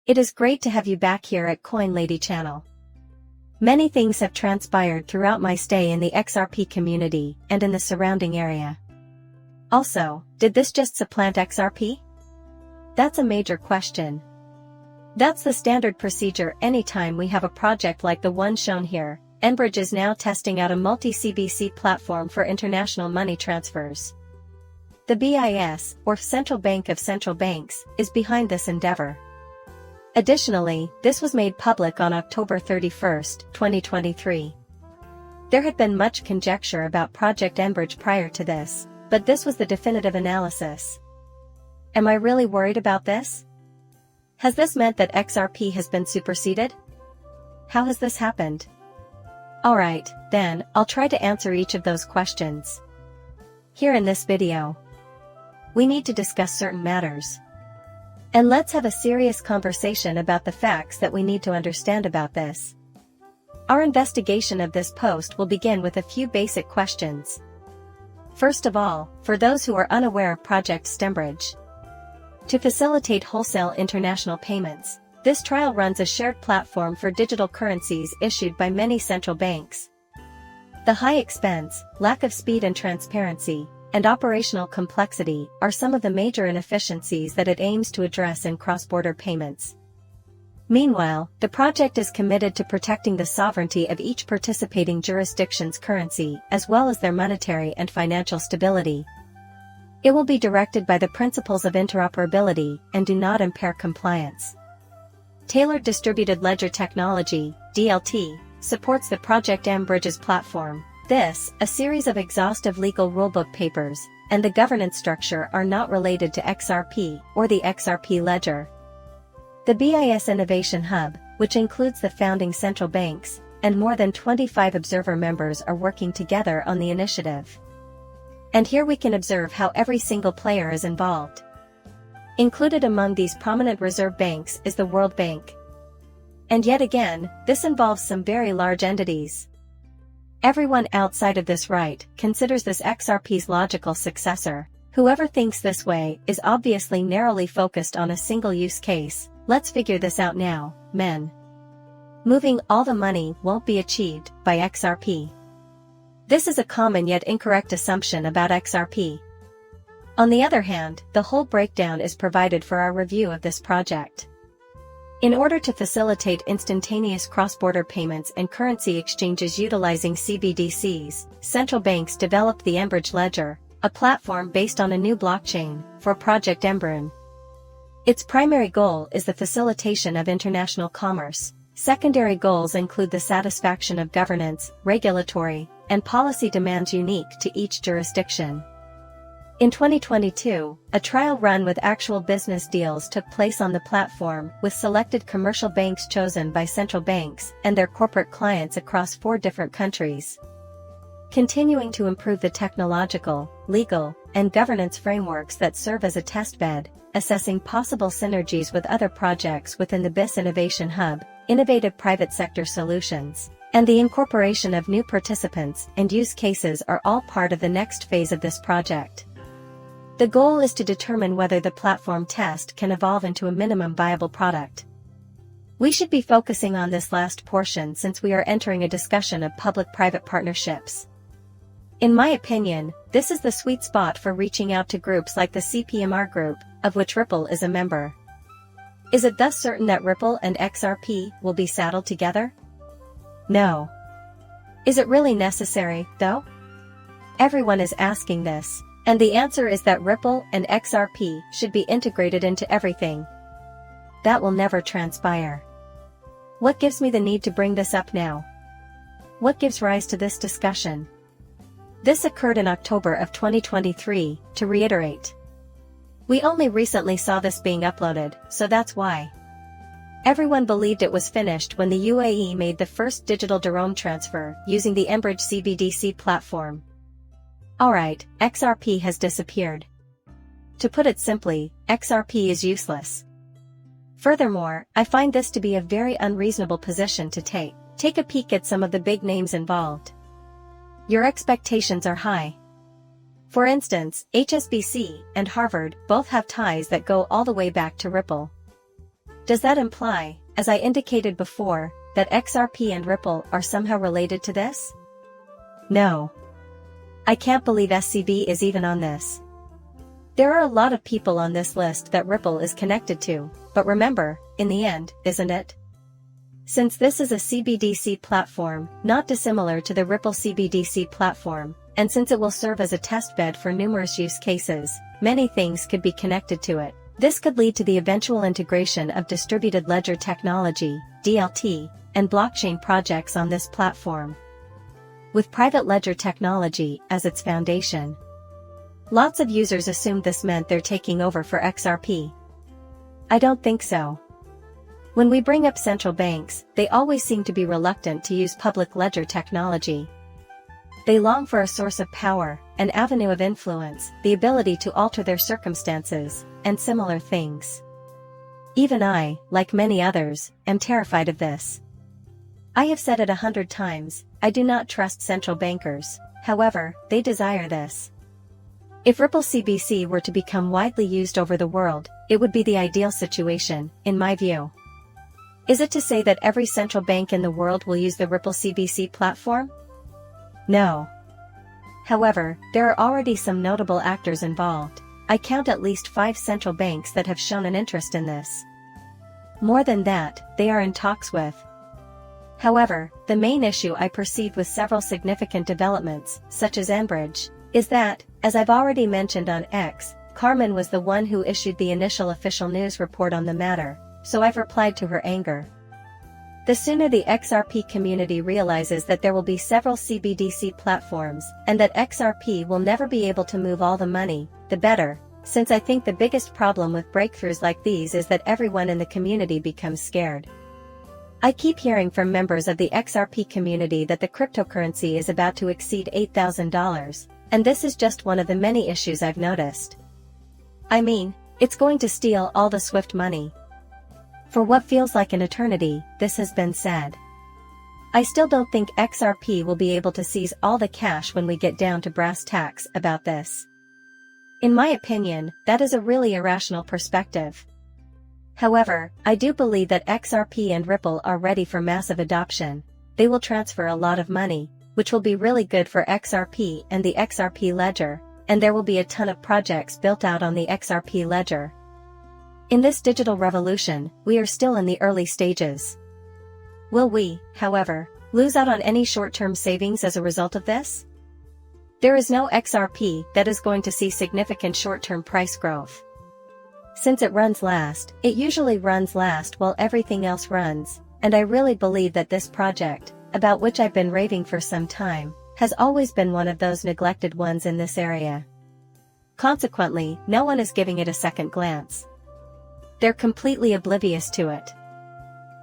It is great to have you back here at Coin Lady channel. Many things have transpired throughout my stay in the XRP community and in the surrounding area. Also, did this just supplant XRP? That's a major question. That's the standard procedure anytime we have a project like the one shown here. Enbridge is now testing out a multi-CBC platform for international money transfers. The BIS, or Central Bank of Central Banks, is behind this endeavor. Additionally, this was made public on October 31, 2023. There had been much conjecture about Project Enbridge prior to this, but this was the definitive analysis. Am I really worried about this? Has this meant that XRP has been superseded? How has this happened? Alright, then, I'll try to answer each of those questions. Here in this video, we need to discuss certain matters. And let's have a serious conversation about the facts that we need to understand about this. Our investigation of this post will begin with a few basic questions. First of all, for those who are unaware of Project Enbridge, to facilitate wholesale international payments, this trial runs a shared platform for digital currencies issued by many central banks. The high expense, lack of speed and transparency, and operational complexity are some of the major inefficiencies that it aims to address in cross-border payments. Meanwhile, the project is committed to protecting the sovereignty of each participating jurisdiction's currency as well as their monetary and financial stability. It will be directed by the principles of interoperability and do not impair compliance. Tailored Distributed Ledger Technology, DLT, supports the Project Enbridge's platform. This, a series of exhaustive legal rulebook papers, and the governance structure are not related to XRP or the XRP ledger. The BIS Innovation Hub, which includes the founding central banks, and more than 25 observer members are working together on the initiative. And here we can observe how every single player is involved. Included among these prominent reserve banks is the World Bank. And yet again, this involves some very large entities. Everyone outside of this right considers this XRP's logical successor. Whoever thinks this way is obviously narrowly focused on a single use case. Let's figure this out now, men. Moving all the money won't be achieved by XRP. This is a common yet incorrect assumption about XRP. On the other hand, the whole breakdown is provided for our review of this project. In order to facilitate instantaneous cross-border payments and currency exchanges utilizing CBDCs, central banks developed the Enbridge Ledger, a platform based on a new blockchain, for Project Enbridge. Its primary goal is the facilitation of international commerce. Secondary goals include the satisfaction of governance, regulatory, and policy demands unique to each jurisdiction. In 2022, a trial run with actual business deals took place on the platform with selected commercial banks chosen by central banks and their corporate clients across 4 different countries. Continuing to improve the technological, legal, and governance frameworks that serve as a testbed, assessing possible synergies with other projects within the BIS Innovation Hub, innovative private sector solutions, and the incorporation of new participants and use cases are all part of the next phase of this project. The goal is to determine whether the platform test can evolve into a minimum viable product. We should be focusing on this last portion since we are entering a discussion of public-private partnerships. In my opinion, this is the sweet spot for reaching out to groups like the CPMR group, of which Ripple is a member. Is it thus certain that Ripple and XRP will be saddled together? No. Is it really necessary, though? Everyone is asking this. And the answer is that Ripple and XRP should be integrated into everything. That will never transpire. What gives me the need to bring this up now? What gives rise to this discussion? This occurred in October of 2023, to reiterate. We only recently saw this being uploaded, so that's why. Everyone believed it was finished when the UAE made the first digital dirham transfer using the Enbridge CBDC platform. Alright, XRP has disappeared. To put it simply, XRP is useless. Furthermore, I find this to be a very unreasonable position to take. Take a peek at some of the big names involved. Your expectations are high. For instance, HSBC and Harvard both have ties that go all the way back to Ripple. Does that imply, as I indicated before, that XRP and Ripple are somehow related to this? No. I can't believe SCB is even on this. There are a lot of people on this list that Ripple is connected to, but remember, in the end, isn't it? Since this is a CBDC platform, not dissimilar to the Ripple CBDC platform, and since it will serve as a testbed for numerous use cases, many things could be connected to it. This could lead to the eventual integration of distributed ledger technology, DLT, and blockchain projects on this platform, with private ledger technology as its foundation. Lots of users assumed this meant they're taking over for XRP. I don't think so. When we bring up central banks, they always seem to be reluctant to use public ledger technology. They long for a source of power, an avenue of influence, the ability to alter their circumstances, and similar things. Even I, like many others, am terrified of this. I have said it 100 times, I do not trust central bankers, however, they desire this. If Ripple CBC were to become widely used over the world, it would be the ideal situation, in my view. Is it to say that every central bank in the world will use the Ripple CBC platform? No. However, there are already some notable actors involved. I count at least 5 central banks that have shown an interest in this. More than that, they are in talks with. However, the main issue I perceive with several significant developments, such as Enbridge, is that, as I've already mentioned on X, Carmen was the one who issued the initial official news report on the matter, so I've replied to her anger. The sooner the XRP community realizes that there will be several CBDC platforms, and that XRP will never be able to move all the money, the better, since I think the biggest problem with breakthroughs like these is that everyone in the community becomes scared. I keep hearing from members of the XRP community that the cryptocurrency is about to exceed $8,000, and this is just one of the many issues I've noticed. I mean, it's going to steal all the SWIFT money. For what feels like an eternity, this has been said. I still don't think XRP will be able to seize all the cash when we get down to brass tacks about this. In my opinion, that is a really irrational perspective. However, I do believe that XRP and Ripple are ready for massive adoption. They will transfer a lot of money, which will be really good for XRP and the XRP ledger, and there will be a ton of projects built out on the XRP ledger. In this digital revolution, we are still in the early stages. Will we, however, lose out on any short-term savings as a result of this? There is no XRP that is going to see significant short-term price growth. Since it runs last, it usually runs last while everything else runs, and I really believe that this project, about which I've been raving for some time, has always been one of those neglected ones in this area. Consequently, no one is giving it a second glance. They're completely oblivious to it.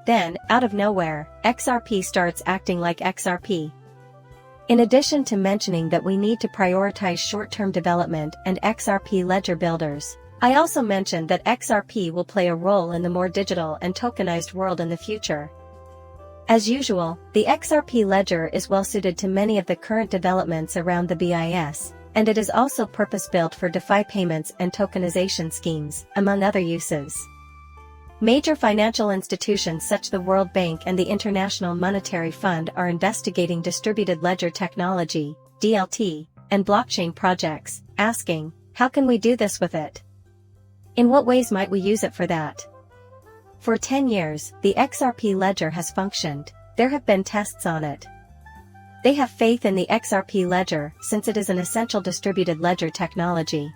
Then, out of nowhere, XRP starts acting like XRP. In addition to mentioning that we need to prioritize short-term development and XRP ledger builders, I also mentioned that XRP will play a role in the more digital and tokenized world in the future. As usual, the XRP ledger is well suited to many of the current developments around the BIS, and it is also purpose-built for DeFi payments and tokenization schemes, among other uses. Major financial institutions such as the World Bank and the International Monetary Fund are investigating distributed ledger technology, DLT, and blockchain projects, asking, how can we do this with it? In what ways might we use it for that? For 10 years, the XRP ledger has functioned. There have been tests on it. They have faith in the XRP ledger since it is an essential distributed ledger technology.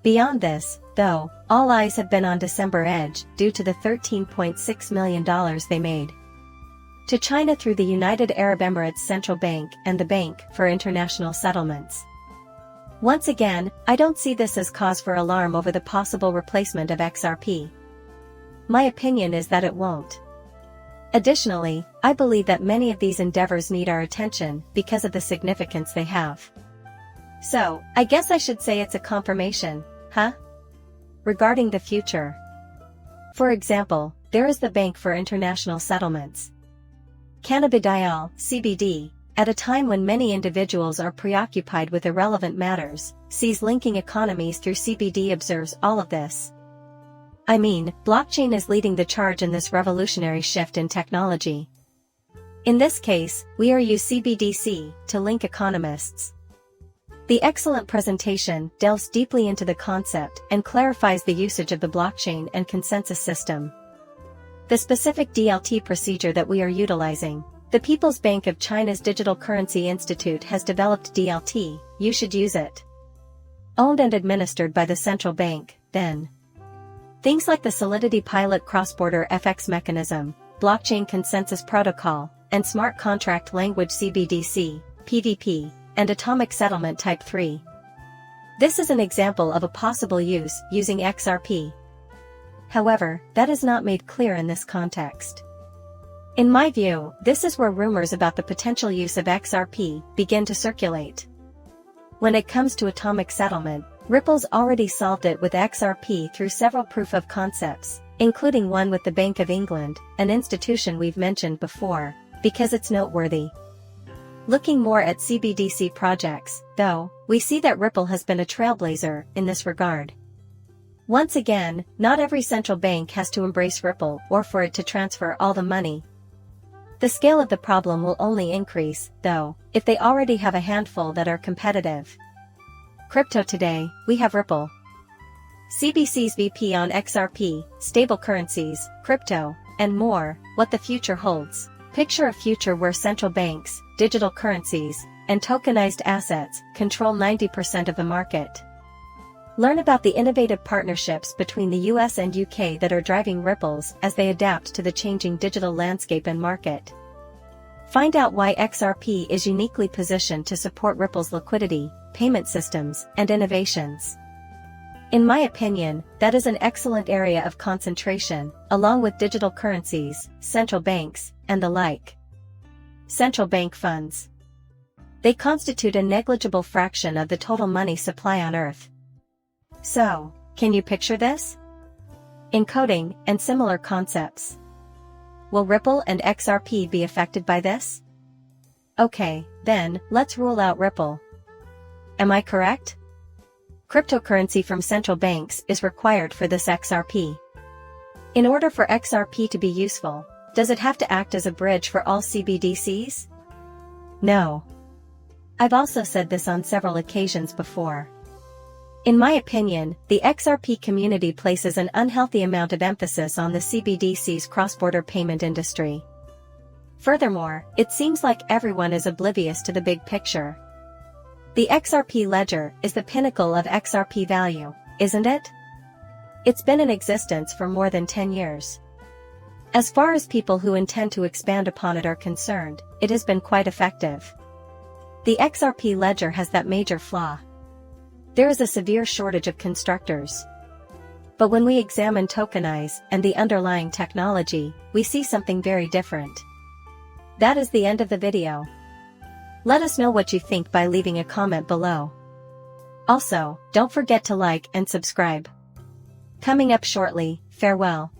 Beyond this, though, all eyes have been on December Edge due to the $13.6 million they made to China through the United Arab Emirates Central Bank and the Bank for International Settlements. Once again, I don't see this as cause for alarm over the possible replacement of XRP. My opinion is that it won't. Additionally, I believe that many of these endeavors need our attention because of the significance they have. So, I guess I should say it's a confirmation, huh? Regarding the future. For example, there is the Bank for International Settlements. Cannabidiol, CBD, at a time when many individuals are preoccupied with irrelevant matters, sees linking economies through CBD observes all of this. I mean, blockchain is leading the charge in this revolutionary shift in technology. In this case, we are use CBDC to link economists. The excellent presentation delves deeply into the concept and clarifies the usage of the blockchain and consensus system. The specific DLT procedure that we are utilizing. The People's Bank of China's Digital Currency Institute has developed DLT, you should use it. Owned and administered by the central bank, then. Things like the Solidity Pilot cross-border FX mechanism, blockchain consensus protocol, and smart contract language CBDC, PDP, and atomic settlement type 3. This is an example of a possible use using XRP. However, that is not made clear in this context. In my view, this is where rumors about the potential use of XRP begin to circulate. When it comes to atomic settlement, Ripple's already solved it with XRP through several proof of concepts, including one with the Bank of England, an institution we've mentioned before, because it's noteworthy. Looking more at CBDC projects, though, we see that Ripple has been a trailblazer in this regard. Once again, not every central bank has to embrace Ripple or for it to transfer all the money. The scale of the problem will only increase, though, if they already have a handful that are competitive. Crypto today, we have Ripple. CBC's VP on XRP, stable currencies, crypto, and more, what the future holds. Picture a future where central banks, digital currencies, and tokenized assets control 90% of the market. Learn about the innovative partnerships between the US and UK that are driving Ripples as they adapt to the changing digital landscape and market. Find out why XRP is uniquely positioned to support Ripple's liquidity, payment systems, and innovations. In my opinion, that is an excellent area of concentration, along with digital currencies, central banks, and the like. Central bank funds. They constitute a negligible fraction of the total money supply on Earth. So, can you picture this? Encoding and similar concepts. Will Ripple and XRP be affected by this? Okay, then, let's rule out Ripple. Am I correct? Cryptocurrency from central banks is required for this XRP. In order for XRP to be useful, does it have to act as a bridge for all CBDCs? No. I've also said this on several occasions before. In my opinion, the XRP community places an unhealthy amount of emphasis on the CBDC's cross-border payment industry. Furthermore, it seems like everyone is oblivious to the big picture. The XRP ledger is the pinnacle of XRP value, isn't it? It's been in existence for more than 10 years. As far as people who intend to expand upon it are concerned, it has been quite effective. The XRP ledger has that major flaw. There is a severe shortage of constructors. But when we examine tokenize and the underlying technology, we see something very different. That is the end of the video. Let us know what you think by leaving a comment below. Also, don't forget to like and subscribe. Coming up shortly, farewell.